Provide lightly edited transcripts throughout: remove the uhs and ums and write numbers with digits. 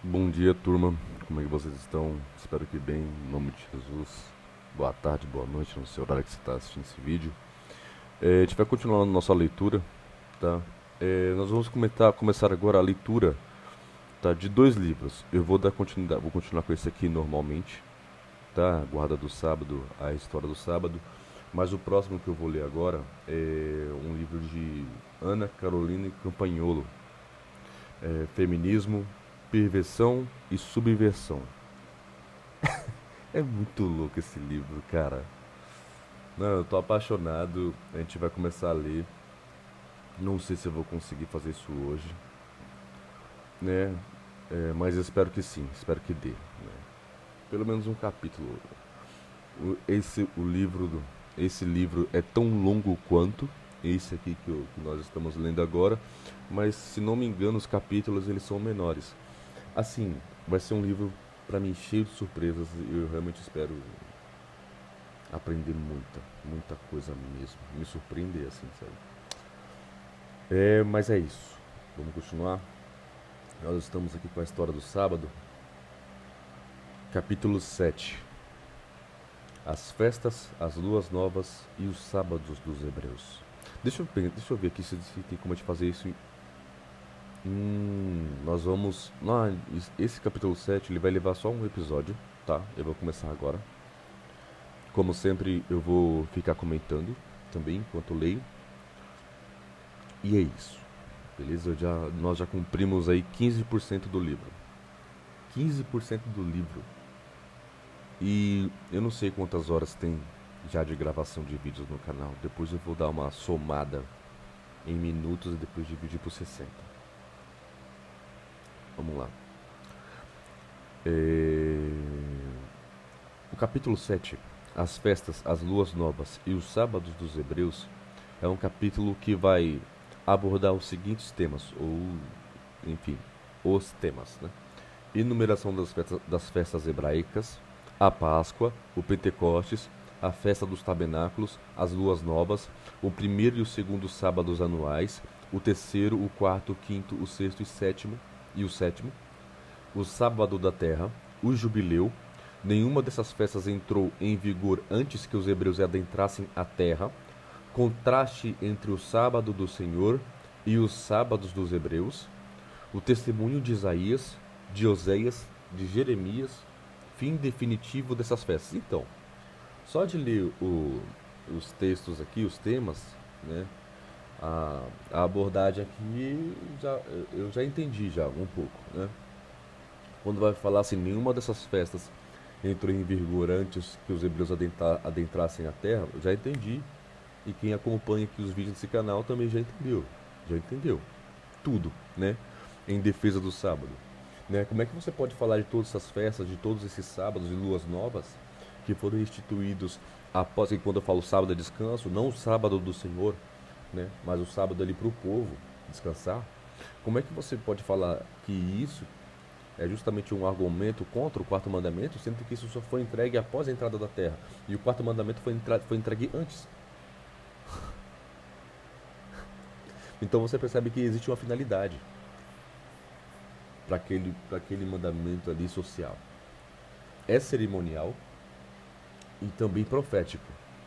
Bom dia, turma. Como é que vocês estão? Espero que bem, em nome de Jesus. Boa tarde, boa noite, no seu horário que você está assistindo esse vídeo. A gente vai continuar nossa leitura, tá? Nós vamos começar agora a leitura, tá, de dois livros. Eu vou dar continuidade, vou continuar com esse aqui normalmente, tá? A Guarda do Sábado, a História do Sábado. Mas o próximo que eu vou ler agora é um livro de Ana Caroline Campagnolo, Feminismo, Perversão e Subversão. É muito louco esse livro, cara. Não, eu tô apaixonado. A gente vai começar a ler. Não sei se eu vou conseguir fazer isso hoje, né? Mas eu espero que sim, espero que dê, né? Pelo menos um capítulo. Esse livro é tão longo quanto esse aqui que nós estamos lendo agora, mas se não me engano os capítulos eles são menores. Assim, vai ser um livro para mim cheio de surpresas e eu realmente espero aprender muita coisa mesmo. Me surpreender assim, sabe? Mas é isso. Vamos continuar. Nós estamos aqui com a história do sábado, capítulo 7. As festas, as luas novas e os sábados dos hebreus. Deixa eu ver aqui se tem como a gente fazer isso. Nós vamos. Esse capítulo 7 ele vai levar só um episódio, tá? Eu vou começar agora. Como sempre, eu vou ficar comentando também enquanto leio. E é isso. Beleza? Nós já cumprimos aí 15% do livro. 15% do livro. E eu não sei quantas horas tem já de gravação de vídeos no canal. Depois eu vou dar uma somada em minutos e depois dividir por 60. Vamos lá. O capítulo 7, As festas, as luas novas e os sábados dos hebreus, é um capítulo que vai abordar os seguintes temas, ou, enfim, os temas, né? Enumeração das festas hebraicas, a Páscoa, o Pentecostes, a festa dos tabernáculos, as luas novas, o primeiro e o segundo sábados anuais, o terceiro, o quarto, o quinto, o sexto e o sétimo, o sábado da terra, o jubileu. Nenhuma dessas festas entrou em vigor antes que os hebreus adentrassem a terra. Contraste entre o sábado do Senhor e os sábados dos hebreus. O testemunho de Isaías, de Oséias, de Jeremias. Fim definitivo dessas festas. Então, só de ler os textos aqui, os temas, né? A abordagem aqui eu já entendi já um pouco, né? Quando vai falar assim, nenhuma dessas festas entrou em vigor antes que os hebreus adentrassem a terra, eu já entendi. E quem acompanha aqui os vídeos desse canal também já entendeu. Já entendeu tudo, né? Em defesa do sábado. Né? Como é que você pode falar de todas essas festas, de todos esses sábados e luas novas que foram instituídos após, e quando eu falo sábado é descanso, não o sábado do Senhor, né? Mas o sábado ali para o povo descansar. Como é que você pode falar que isso é justamente um argumento contra o quarto mandamento, sendo que isso só foi entregue após a entrada da terra e o quarto mandamento foi entregue antes? Então você percebe que existe uma finalidade para aquele mandamento ali social. É cerimonial e também profético,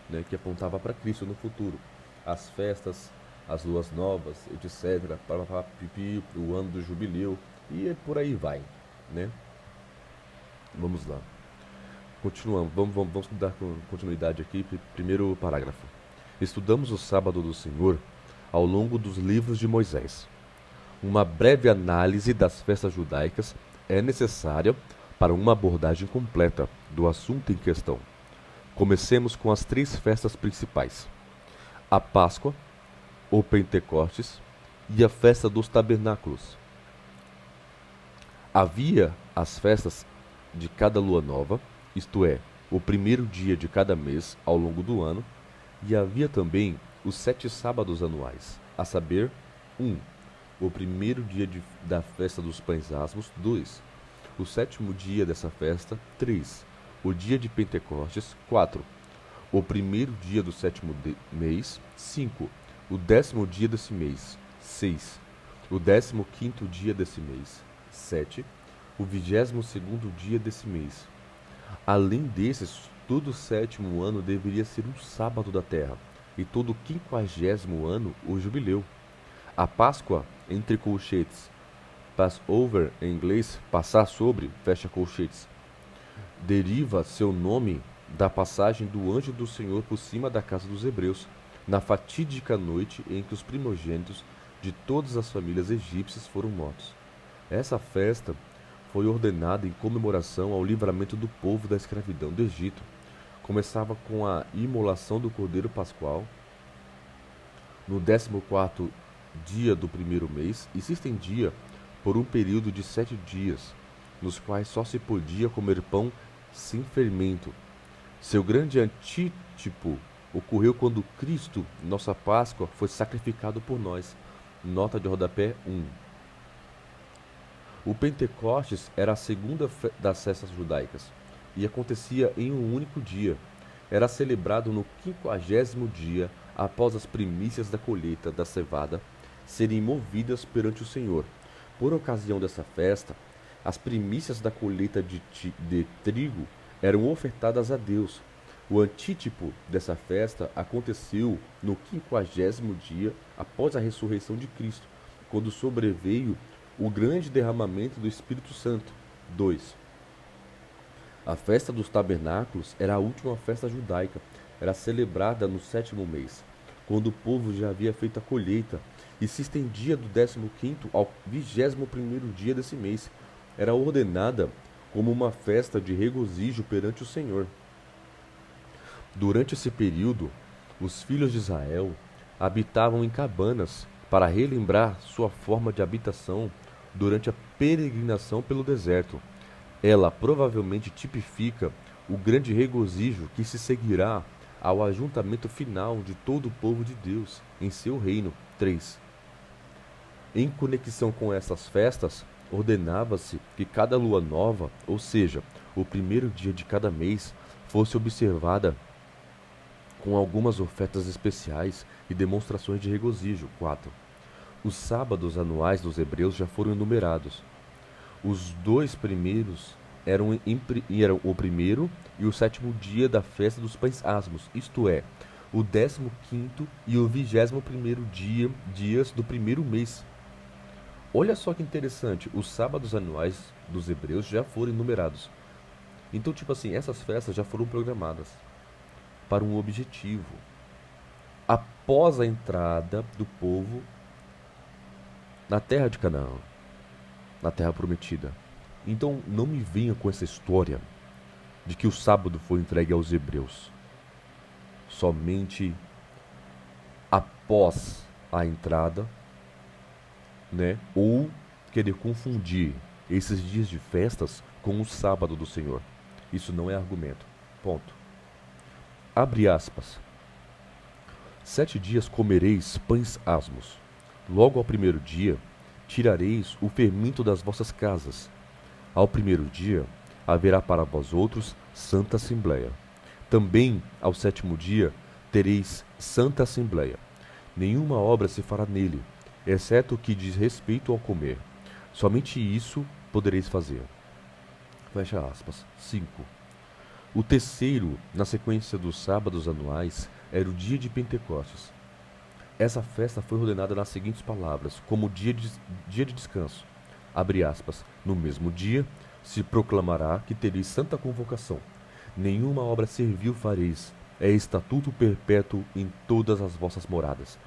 né, que apontava para Cristo no futuro. As festas, as luas novas, etc., para o ano do jubileu e por aí vai, né? Vamos lá. Continuamos, vamos dar continuidade aqui. Primeiro parágrafo. Estudamos o sábado do Senhor ao longo dos livros de Moisés. Uma breve análise das festas judaicas é necessária para uma abordagem completa do assunto em questão. Comecemos com as três festas principais: a Páscoa, o Pentecostes e a festa dos tabernáculos. Havia as festas de cada lua nova, isto é, o primeiro dia de cada mês ao longo do ano, e havia também os 7 sábados anuais, a saber, 1. O primeiro dia da festa dos pães asmos, 2. O sétimo dia dessa festa, 3. O dia de Pentecostes, 4. O primeiro dia do sétimo mês, 5. O 10º dia desse mês, 6. O 15º dia desse mês, 7. o 22º dia desse mês. Além desses, todo o 7º ano deveria ser um sábado da terra, e todo o 50º ano o jubileu. A Páscoa, entre colchetes, Passover em inglês, passar sobre, fecha colchetes, deriva seu nome da passagem do anjo do Senhor por cima da casa dos hebreus, na fatídica noite em que os primogênitos de todas as famílias egípcias foram mortos. Essa festa foi ordenada em comemoração ao livramento do povo da escravidão do Egito. Começava com a imolação do cordeiro pascual no 14º dia do primeiro mês e se estendia por um período de 7 dias, nos quais só se podia comer pão sem fermento. Seu grande antítipo ocorreu quando Cristo, nossa Páscoa, foi sacrificado por nós. Nota de rodapé 1. O Pentecostes era a segunda das festas judaicas e acontecia em um único dia. Era celebrado no 50º dia após as primícias da colheita da cevada serem movidas perante o Senhor. Por ocasião dessa festa, as primícias da colheita de trigo eram ofertadas a Deus. O antítipo dessa festa aconteceu no 50º dia após a ressurreição de Cristo, quando sobreveio o grande derramamento do Espírito Santo. 2. A festa dos tabernáculos era a última festa judaica. Era celebrada no 7º mês, quando o povo já havia feito a colheita, e se estendia do 15º ao 21º dia desse mês. Era ordenada como uma festa de regozijo perante o Senhor. Durante esse período, os filhos de Israel habitavam em cabanas para relembrar sua forma de habitação durante a peregrinação pelo deserto. Ela provavelmente tipifica o grande regozijo que se seguirá ao ajuntamento final de todo o povo de Deus em seu reino. 3. Em conexão com essas festas, ordenava-se que cada lua nova, ou seja, o primeiro dia de cada mês, fosse observada com algumas ofertas especiais e demonstrações de regozijo. 4. Os sábados anuais dos hebreus já foram enumerados. Os 2 primeiros eram o primeiro e o 7º dia da festa dos pães asmos, isto é, o 15º e o 21º dias do primeiro mês. Olha só que interessante, os sábados anuais dos hebreus já foram enumerados. Então, tipo assim, essas festas já foram programadas para um objetivo. Após a entrada do povo na terra de Canaã, na terra prometida. Então, não me venha com essa história de que o sábado foi entregue aos hebreus somente após a entrada, né? Ou querer confundir esses dias de festas com o sábado do Senhor. Isso não é argumento. Ponto. Abre aspas. 7 dias comereis pães asmos. Logo ao primeiro dia, tirareis o fermento das vossas casas. Ao primeiro dia, haverá para vós outros santa assembleia. Também ao 7º dia, tereis santa assembleia. Nenhuma obra se fará nele, exceto o que diz respeito ao comer. Somente isso podereis fazer. Fecha aspas. 5. O terceiro, na sequência dos sábados anuais, era o dia de Pentecostes. Essa festa foi ordenada nas seguintes palavras, como dia de descanso. Abre aspas. No mesmo dia se proclamará que tereis santa convocação. Nenhuma obra servil fareis. É estatuto perpétuo em todas as vossas moradas,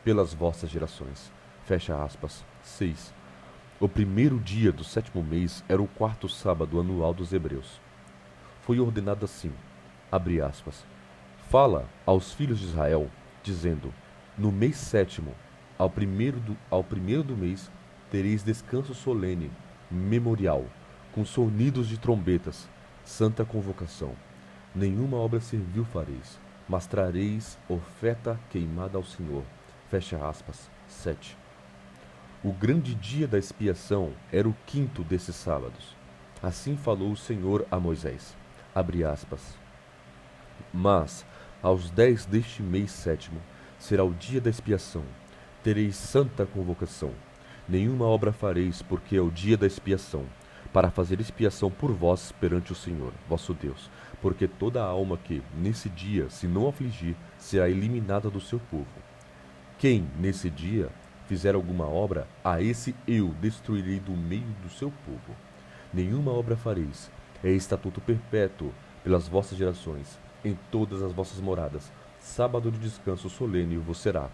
pelas vossas gerações. Fecha aspas. 6. O primeiro dia do 7º mês era o 4º sábado anual dos hebreus. Foi ordenado assim, abre aspas, fala aos filhos de Israel, dizendo, no mês 7º, ao primeiro do mês, tereis descanso solene, memorial, com sonidos de trombetas, santa convocação. Nenhuma obra servil fareis, mas trareis oferta queimada ao Senhor. Fecha aspas. 7. O grande dia da expiação era o 5º desses sábados. Assim falou o Senhor a Moisés. Abre aspas. Mas, aos 10 deste mês 7º, será o dia da expiação. Tereis santa convocação. Nenhuma obra fareis, porque é o dia da expiação. para fazer expiação por vós perante o Senhor, vosso Deus, porque toda a alma que, nesse dia, se não afligir, será eliminada do seu povo. Quem, nesse dia, fizer alguma obra, a esse eu destruirei do meio do seu povo. Nenhuma obra fareis, é estatuto perpétuo pelas vossas gerações, em todas as vossas moradas. Sábado de descanso solene vos será.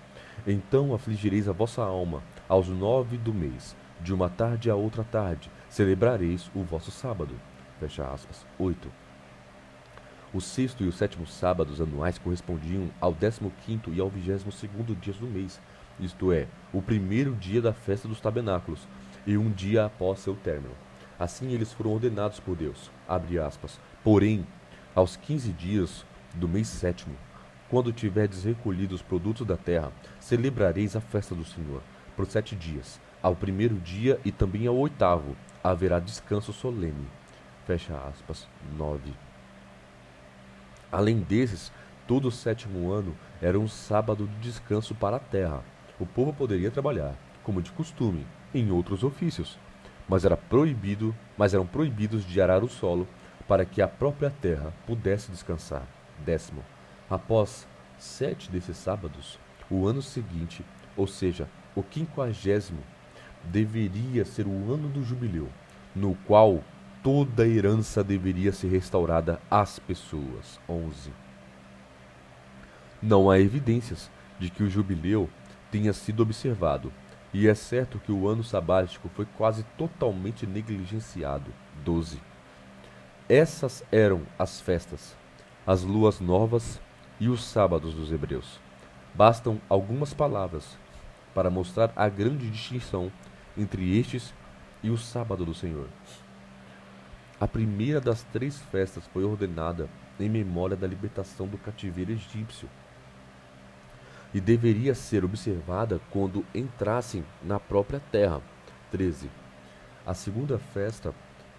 Então afligireis a vossa alma aos 9 do mês, de uma tarde a outra tarde, celebrareis o vosso sábado. Fecha aspas. 8. O sexto e o sétimo sábados anuais correspondiam ao 15º e ao 22º dias do mês, isto é, o primeiro dia da festa dos tabernáculos, e um dia após seu término. Assim eles foram ordenados por Deus. Abre aspas. Porém, aos 15 dias do mês sétimo, quando tiverdes recolhido os produtos da terra, celebrareis a festa do Senhor, por 7 dias. Ao primeiro dia e também ao 8º haverá descanso solene. Fecha aspas. 9. Além desses, todo o 7º ano era um sábado de descanso para a terra. O povo poderia trabalhar, como de costume, em outros ofícios, mas eram proibidos de arar o solo para que a própria terra pudesse descansar. 10. Após 7 desses sábados, o ano seguinte, ou seja, o 50º, deveria ser o ano do jubileu, no qual toda a herança deveria ser restaurada às pessoas. 11. Não há evidências de que o jubileu tenha sido observado, e é certo que o ano sabático foi quase totalmente negligenciado. 12. Essas eram as festas, as luas novas e os sábados dos hebreus. Bastam algumas palavras para mostrar a grande distinção entre estes e o sábado do Senhor. A primeira das 3 festas foi ordenada em memória da libertação do cativeiro egípcio e deveria ser observada quando entrassem na própria terra. 13. A segunda festa,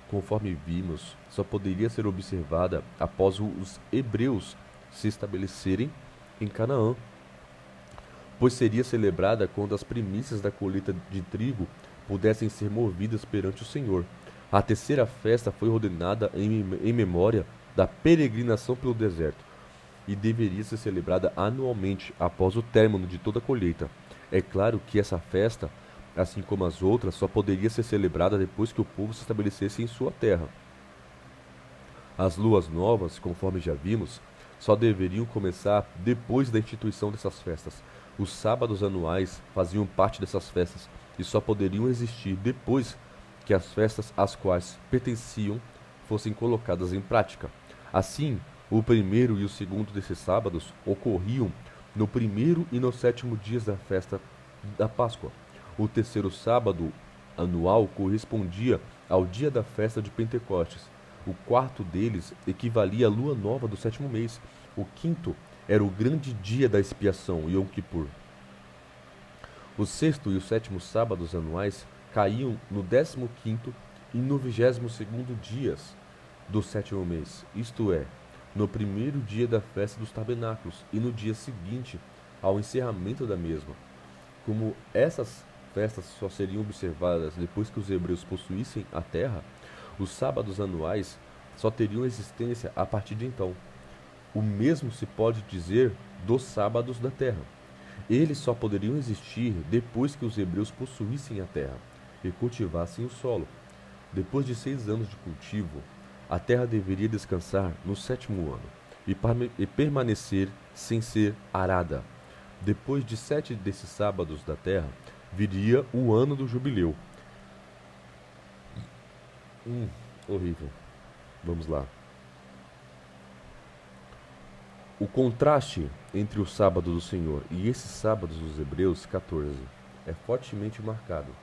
conforme vimos, só poderia ser observada após os hebreus se estabelecerem em Canaã, pois seria celebrada quando as primícias da colheita de trigo pudessem ser movidas perante o Senhor. A terceira festa foi ordenada em memória da peregrinação pelo deserto e deveria ser celebrada anualmente após o término de toda a colheita. É claro que essa festa, assim como as outras, só poderia ser celebrada depois que o povo se estabelecesse em sua terra. As luas novas, conforme já vimos, só deveriam começar depois da instituição dessas festas. Os sábados anuais faziam parte dessas festas e só poderiam existir depois que as festas às quais pertenciam fossem colocadas em prática. Assim, o primeiro e o segundo desses sábados ocorriam no primeiro e no 7º dias da festa da Páscoa. O terceiro sábado anual correspondia ao dia da festa de Pentecostes. O quarto deles equivalia à lua nova do 7º mês. O quinto era o grande dia da expiação, Yom Kippur. O sexto e o sétimo sábados anuais caíam no 15º e no 22º dias do 7º mês, isto é, no primeiro dia da festa dos tabernáculos e no dia seguinte ao encerramento da mesma. Como essas festas só seriam observadas depois que os hebreus possuíssem a terra, os sábados anuais só teriam existência a partir de então. O mesmo se pode dizer dos sábados da terra. Eles só poderiam existir depois que os hebreus possuíssem a terra e cultivassem o solo. Depois de 6 anos de cultivo, a terra deveria descansar no 7º ano e permanecer sem ser arada. Depois de 7 desses sábados da terra, viria o ano do jubileu. Horrível. Vamos lá. O contraste entre o sábado do Senhor e esses sábados dos hebreus, 14, é fortemente marcado.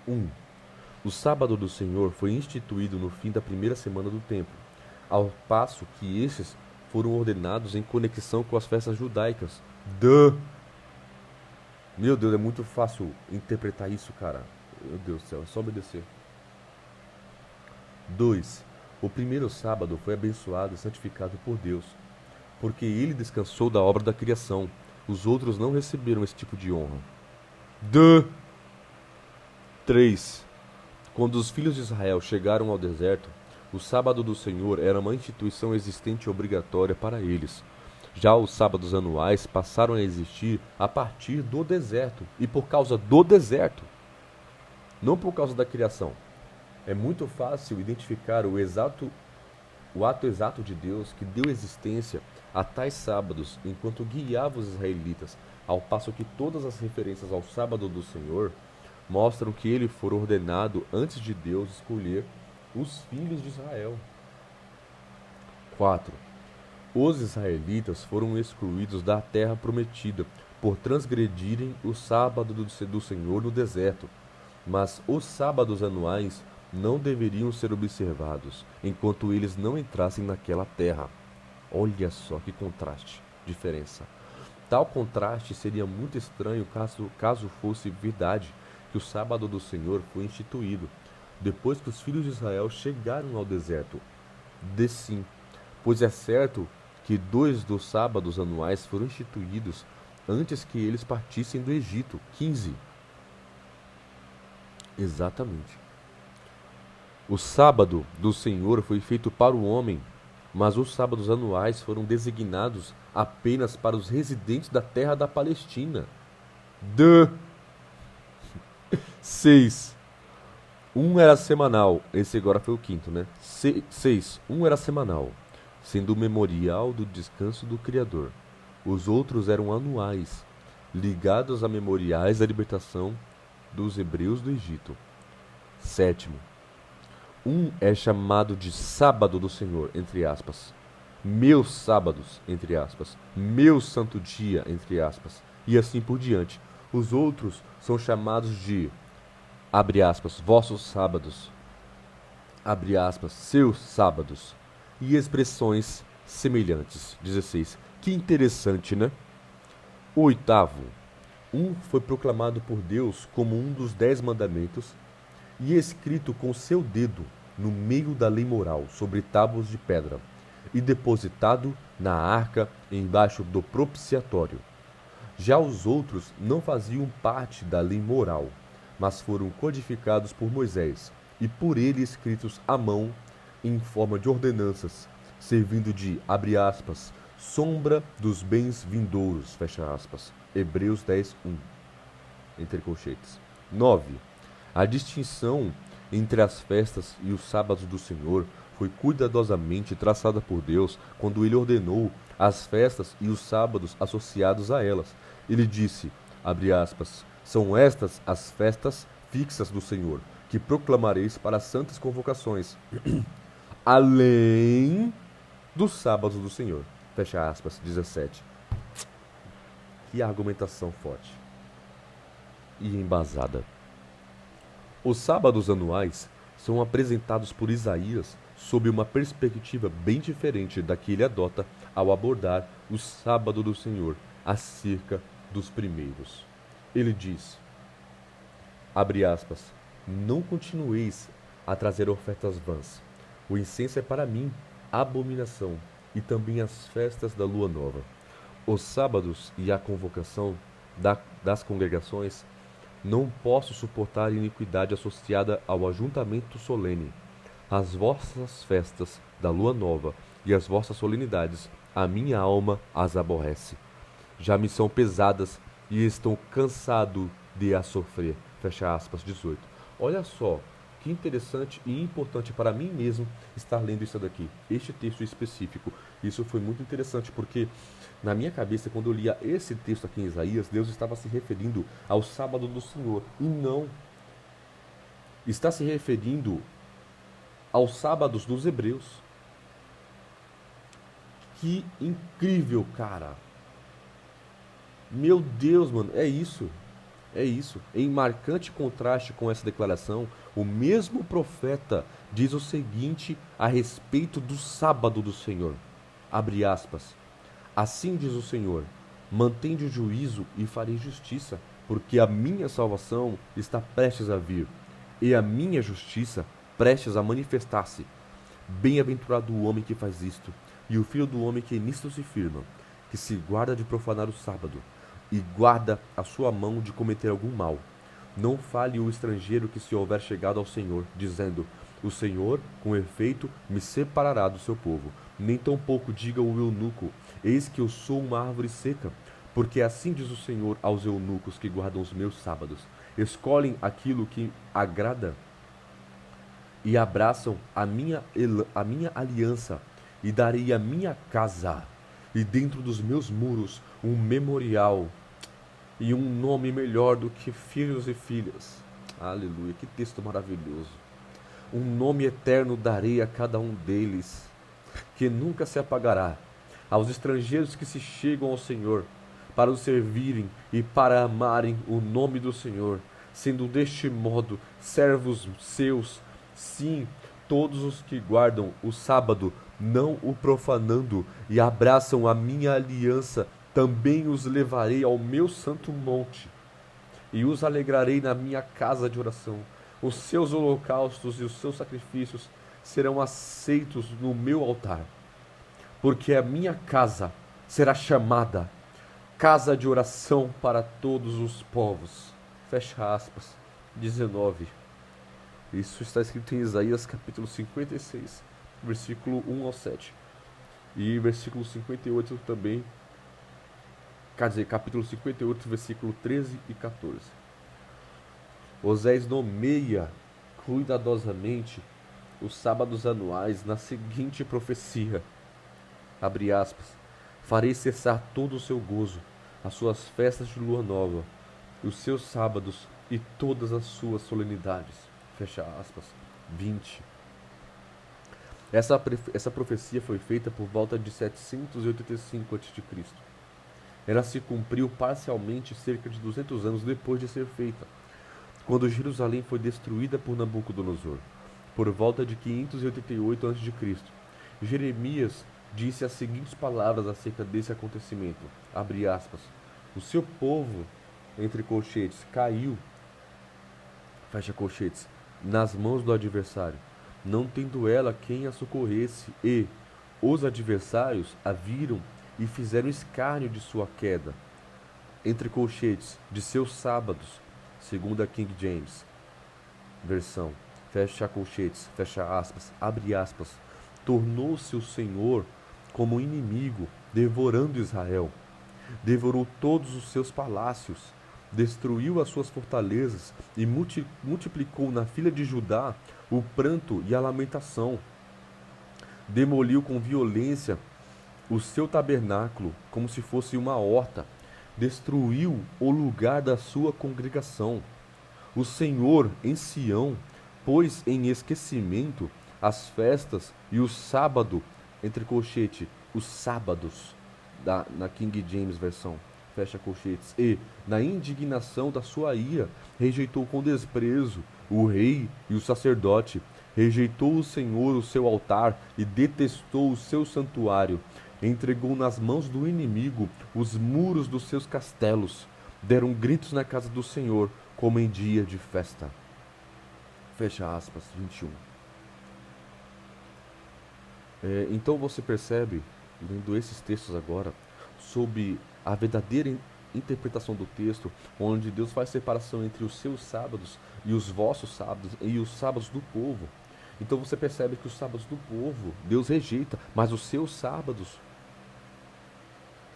1. O sábado do Senhor foi instituído no fim da primeira semana do tempo, ao passo que estes foram ordenados em conexão com as festas judaicas. Meu Deus, é muito fácil interpretar isso, cara. Meu Deus do céu, é só obedecer. 2. O primeiro sábado foi abençoado e santificado por Deus, porque ele descansou da obra da criação. Os outros não receberam esse tipo de honra. 3. Quando os filhos de Israel chegaram ao deserto, o sábado do Senhor era uma instituição existente e obrigatória para eles. Já os sábados anuais passaram a existir a partir do deserto e por causa do deserto, não por causa da criação. É muito fácil identificar o ato exato de Deus que deu existência a tais sábados enquanto guiava os israelitas, ao passo que todas as referências ao sábado do Senhor mostram que ele foi ordenado antes de Deus escolher os filhos de Israel. 4. Os israelitas foram excluídos da terra prometida por transgredirem o sábado do Senhor no deserto, mas os sábados anuais não deveriam ser observados enquanto eles não entrassem naquela terra. Olha só que contraste, diferença. Tal contraste seria muito estranho caso fosse verdade que o sábado do Senhor foi instituído depois que os filhos de Israel chegaram ao deserto. De sim, pois é certo que 2 dos sábados anuais foram instituídos antes que eles partissem do Egito. 15. Exatamente. O sábado do Senhor foi feito para o homem, mas os sábados anuais foram designados apenas para os residentes da terra da Palestina. 6. Um era semanal. Esse agora foi o quinto, né? 6. Um era semanal, sendo o memorial do descanso do Criador. Os outros eram anuais, ligados a memoriais da libertação dos hebreus do Egito. 7. Um é chamado de sábado do Senhor, entre aspas. Meus sábados, entre aspas. Meu santo dia, entre aspas. E assim por diante. Os outros são chamados de, abre aspas, vossos sábados, abre aspas, seus sábados. E expressões semelhantes. 16. Que interessante, né? 8. Um foi proclamado por Deus como um dos 10 mandamentos e escrito com seu dedo no meio da lei moral sobre tábuas de pedra e depositado na arca embaixo do propiciatório. Já os outros não faziam parte da lei moral, mas foram codificados por Moisés e por ele escritos à mão em forma de ordenanças, servindo de, abre aspas, sombra dos bens vindouros, fecha aspas. Hebreus 10, 1, entre colchetes. 9. A distinção entre as festas e os sábados do Senhor foi cuidadosamente traçada por Deus quando ele ordenou as festas e os sábados associados a elas. Ele disse, abre aspas, são estas as festas fixas do Senhor, que proclamareis para as santas convocações, além dos sábados do Senhor. Fecha aspas, 17. Que argumentação forte e embasada. Os sábados anuais são apresentados por Isaías sob uma perspectiva bem diferente da que ele adota ao abordar o sábado do Senhor acerca dos primeiros. Ele diz, abre aspas, não continueis a trazer ofertas vãs. O incenso é para mim abominação, e também as festas da lua nova. Os sábados e a convocação das congregações. Não posso suportar a iniquidade associada ao ajuntamento solene. As vossas festas da lua nova e as vossas solenidades, a minha alma as aborrece. Já me são pesadas e estou cansado de as sofrer. Fecha aspas, 18. Olha só, que interessante e importante para mim mesmo estar lendo isso daqui, este texto específico. Isso foi muito interessante porque na minha cabeça, quando eu lia esse texto aqui em Isaías, Deus estava se referindo ao sábado do Senhor. E não. Está se referindo aos sábados dos hebreus. Que incrível, cara. Meu Deus, mano. É isso. É isso. Em marcante contraste com essa declaração, o mesmo profeta diz o seguinte a respeito do sábado do Senhor. Abre aspas. Assim diz o Senhor, mantende o juízo e farei justiça, porque a minha salvação está prestes a vir, e a minha justiça prestes a manifestar-se. Bem-aventurado o homem que faz isto, e o filho do homem que nisto se firma, que se guarda de profanar o sábado, e guarda a sua mão de cometer algum mal. Não fale o estrangeiro que se houver chegado ao Senhor, dizendo: o Senhor, com efeito, me separará do seu povo. Nem tampouco diga o eunuco: eis que eu sou uma árvore seca. Porque assim diz o Senhor aos eunucos que guardam os meus sábados: escolhem aquilo que agrada e abraçam a minha aliança, e darei a minha casa, e dentro dos meus muros, um memorial e um nome melhor do que filhos e filhas. Aleluia, que texto maravilhoso. Um nome eterno darei a cada um deles, que nunca se apagará. Aos estrangeiros que se chegam ao Senhor, para o servirem e para amarem o nome do Senhor, sendo deste modo servos seus, sim, todos os que guardam o sábado, não o profanando, e abraçam a minha aliança, também os levarei ao meu santo monte, e os alegrarei na minha casa de oração. Os seus holocaustos e os seus sacrifícios serão aceitos no meu altar, porque a minha casa será chamada casa de oração para todos os povos. Fecha aspas. 19. Isso está escrito em Isaías capítulo 56, versículo 1 ao 7. E versículo 58 também, quer dizer, capítulo 58, versículo 13 e 14. Osés nomeia cuidadosamente os sábados anuais na seguinte profecia, abre aspas: farei cessar todo o seu gozo, as suas festas de lua nova, os seus sábados e todas as suas solenidades. Fecha aspas. 20. Essa profecia foi feita por volta de 785 a.C. Ela se cumpriu parcialmente cerca de 200 anos depois de ser feita, quando Jerusalém foi destruída por Nabucodonosor, por volta de 588 a.C. Jeremias disse as seguintes palavras acerca desse acontecimento, abre aspas: o seu povo, entre colchetes, caiu, fecha colchetes, nas mãos do adversário, não tendo ela quem a socorresse, e os adversários a viram e fizeram escárnio de sua queda, entre colchetes, de seus sábados, segundo a King James versão, fecha colchetes, fecha aspas, abre aspas, tornou-se o Senhor como inimigo, devorando Israel, devorou todos os seus palácios, destruiu as suas fortalezas e multiplicou na filha de Judá o pranto e a lamentação, demoliu com violência o seu tabernáculo como se fosse uma horta, destruiu o lugar da sua congregação. O Senhor em Sião pôs em esquecimento as festas e o sábado, entre colchete, os sábados, na King James versão, fecha colchetes, e, na indignação da sua ira, rejeitou com desprezo o rei e o sacerdote, rejeitou o Senhor o seu altar e detestou o seu santuário, entregou nas mãos do inimigo os muros dos seus castelos, deram gritos na casa do Senhor, como em dia de festa. Fecha aspas, 21. Então você percebe, lendo esses textos agora, sob a verdadeira interpretação do texto, onde Deus faz separação entre os seus sábados e os vossos sábados e os sábados do povo. Então você percebe que os sábados do povo Deus rejeita, mas os seus sábados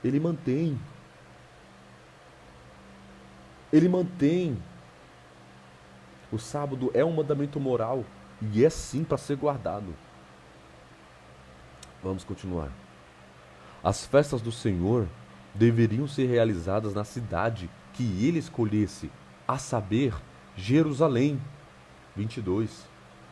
Ele mantém. Ele mantém. O sábado é um mandamento moral e é sim para ser guardado. Vamos continuar. As festas do Senhor deveriam ser realizadas na cidade que ele escolhesse, a saber, Jerusalém. 22.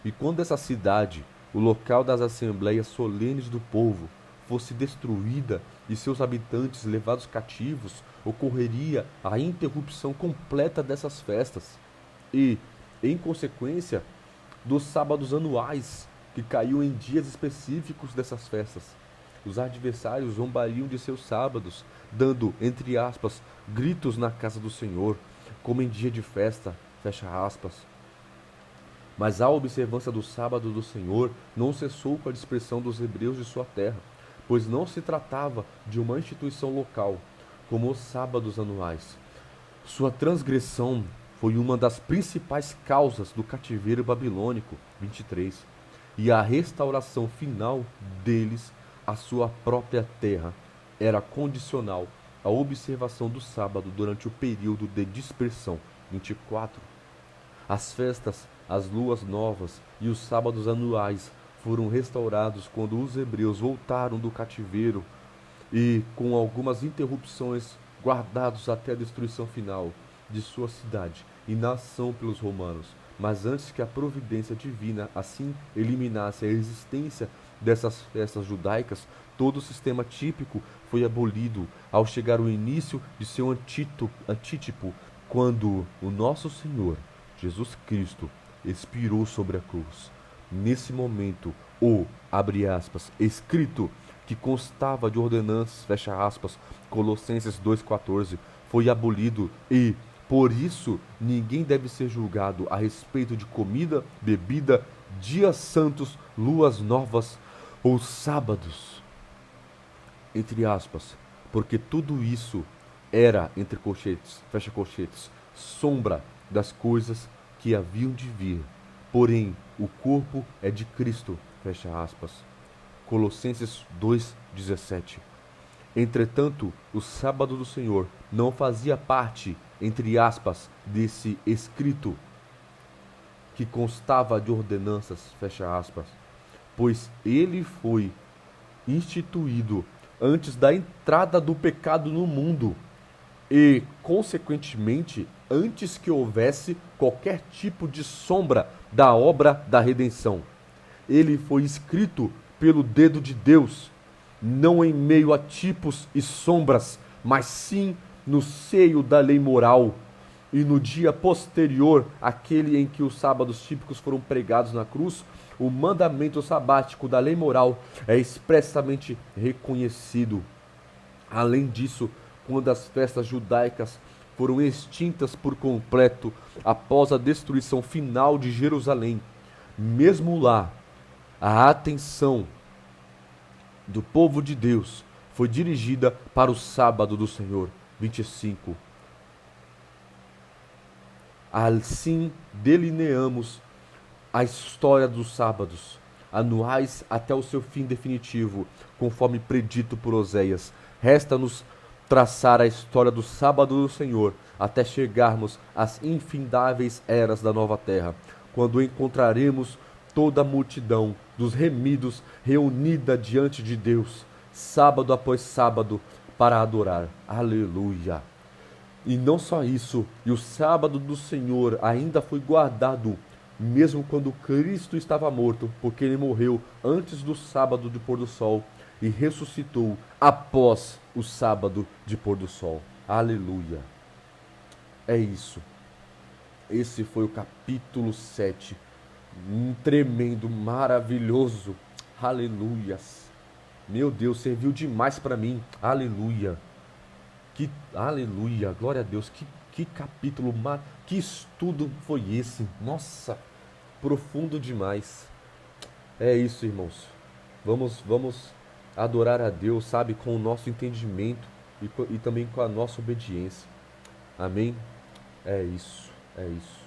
E quando essa cidade, o local das assembleias solenes do povo, fosse destruída e seus habitantes levados cativos, ocorreria a interrupção completa dessas festas e, em consequência, dos sábados anuais, que caíam em dias específicos dessas festas. Os adversários zombariam de seus sábados, dando, entre aspas, gritos na casa do Senhor, como em dia de festa, fecha aspas. Mas a observância do sábado do Senhor não cessou com a dispersão dos hebreus de sua terra, pois não se tratava de uma instituição local, como os sábados anuais. Sua transgressão foi uma das principais causas do cativeiro babilônico, 23, e a restauração final deles à sua própria terra era condicional à observação do sábado durante o período de dispersão, 24. As festas, as luas novas e os sábados anuais foram restaurados quando os hebreus voltaram do cativeiro e, com algumas interrupções, guardados até a destruição final de sua cidade e nação pelos romanos. Mas antes que a providência divina assim eliminasse a existência dessas festas judaicas, todo o sistema típico foi abolido ao chegar o início de seu antítipo, quando o nosso Senhor Jesus Cristo expirou sobre a cruz. Nesse momento, abre aspas, escrito que constava de ordenanças, fecha aspas, Colossenses 2,14, foi abolido e, por isso, ninguém deve ser julgado a respeito de comida, bebida, dias santos, luas novas ou sábados, entre aspas, porque tudo isso era, entre colchetes, fecha colchetes, sombra das coisas que haviam de vir. Porém, o corpo é de Cristo, fecha aspas. Colossenses 2,17. Entretanto, o sábado do Senhor não fazia parte, entre aspas, desse escrito que constava de ordenanças, fecha aspas, pois ele foi instituído antes da entrada do pecado no mundo e, consequentemente, antes que houvesse qualquer tipo de sombra da obra da redenção. Ele foi escrito pelo dedo de Deus, não em meio a tipos e sombras, mas sim no seio da lei moral. E no dia posterior, aquele em que os sábados típicos foram pregados na cruz, o mandamento sabático da lei moral é expressamente reconhecido. Além disso, quando as festas judaicas foram extintas por completo após a destruição final de Jerusalém, mesmo lá, a atenção do povo de Deus foi dirigida para o sábado do Senhor, 25. Assim delineamos a história dos sábados anuais até o seu fim definitivo, conforme predito por Oséias. Resta-nos traçar a história do sábado do Senhor até chegarmos às infindáveis eras da nova terra, quando encontraremos toda a multidão dos remidos reunida diante de Deus, sábado após sábado, para adorar. Aleluia! E não só isso, e o sábado do Senhor ainda foi guardado, mesmo quando Cristo estava morto, porque ele morreu antes do sábado de pôr do sol e ressuscitou após o sábado de pôr do sol. Aleluia! É isso. Esse foi o capítulo 7. Um tremendo, maravilhoso. Aleluias. Meu Deus, serviu demais para mim. Aleluia. Aleluia. Glória a Deus. Que capítulo, que estudo foi esse? Nossa, profundo demais. É isso, irmãos. Vamos adorar a Deus, sabe, com o nosso entendimento e também com a nossa obediência. Amém? É isso, é isso.